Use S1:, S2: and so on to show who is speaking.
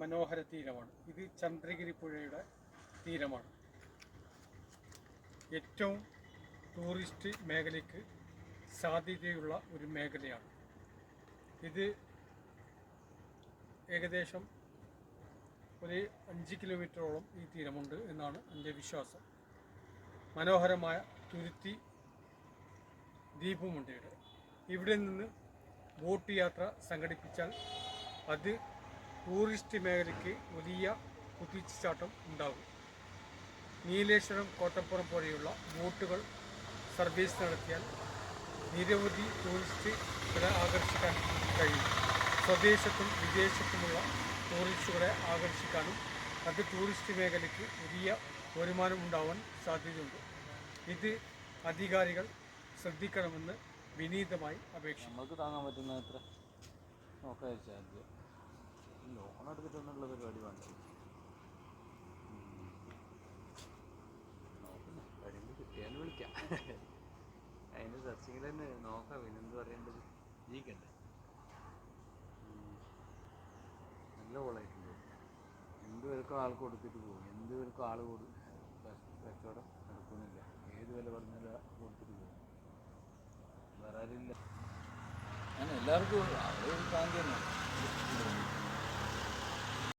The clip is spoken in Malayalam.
S1: മനോഹര തീരമാണ്. ഇത് ചന്ദ്രഗിരി പുഴയുടെ തീരമാണ്. ഏറ്റവും ടൂറിസ്റ്റ് മേഖലയ്ക്ക് സാധ്യതയുള്ള ഒരു മേഖലയാണ് ഇത്. ഏകദേശം ഒരു 5 കിലോമീറ്ററോളം ഈ തീരമുണ്ട് എന്നാണ് എൻ്റെ വിശ്വാസം. മനോഹരമായ തുരുത്തി ദ്വീപുമുണ്ട് ഇവിടെ. ഇവിടെ നിന്ന് ബോട്ട് യാത്ര സംഘടിപ്പിച്ചാൽ അത് ടൂറിസ്റ്റ് മേഖലയ്ക്ക് വലിയ കുതിച്ചുചാട്ടം ഉണ്ടാകും. നീലേശ്വരം, കോട്ടപ്പുറം പോലെയുള്ള ബോട്ടുകൾ സർവീസ് നടത്തിയാൽ നിരവധി ടൂറിസ്റ്റുകളെ ആകർഷിക്കാൻ കഴിയും. സ്വദേശത്തും വിദേശത്തുമുള്ള ടൂറിസ്റ്റുകളെ ആകർഷിക്കാനും അത് ടൂറിസ്റ്റ് മേഖലയ്ക്ക് വലിയ വരുമാനം ഉണ്ടാവാൻ സാധ്യതയുണ്ട്. ഇത് അധികാരികൾ ശ്രദ്ധിക്കണമെന്ന് വിനീതമായി അപേക്ഷിക്കുന്നു.
S2: നമുക്ക് താങ്ങാൻ പറ്റുന്ന എത്ര നോക്കാൻ വെച്ചാൽ ലോൺ എടുത്തിട്ടൊന്നുള്ള പരിപാടി വേണ്ട. നോക്കുന്നു കഴിയുമ്പോൾ കിട്ടിയാലും വിളിക്കാം. അതിൻ്റെ സെർച്ചിങ്ങിൽ തന്നെ നോക്കാം. പിന്നെന്ത് പറയേണ്ടത്, ജീവിക്കണ്ടേ. നല്ല കോളായിട്ടുണ്ട്. എന്തുപേർക്കും ആൾ കൊടുത്തിട്ട് പോകും. എന്തുപേർക്കും ആൾ കച്ചവടം നടക്കുന്നില്ല. ഏത് വില പറഞ്ഞാൽ കൊടുത്തിട്ട് പോകും. വേറെ ആരില്ല. ഞാൻ എല്ലാവർക്കും അവർ കാന്തി തന്നെയാണ്.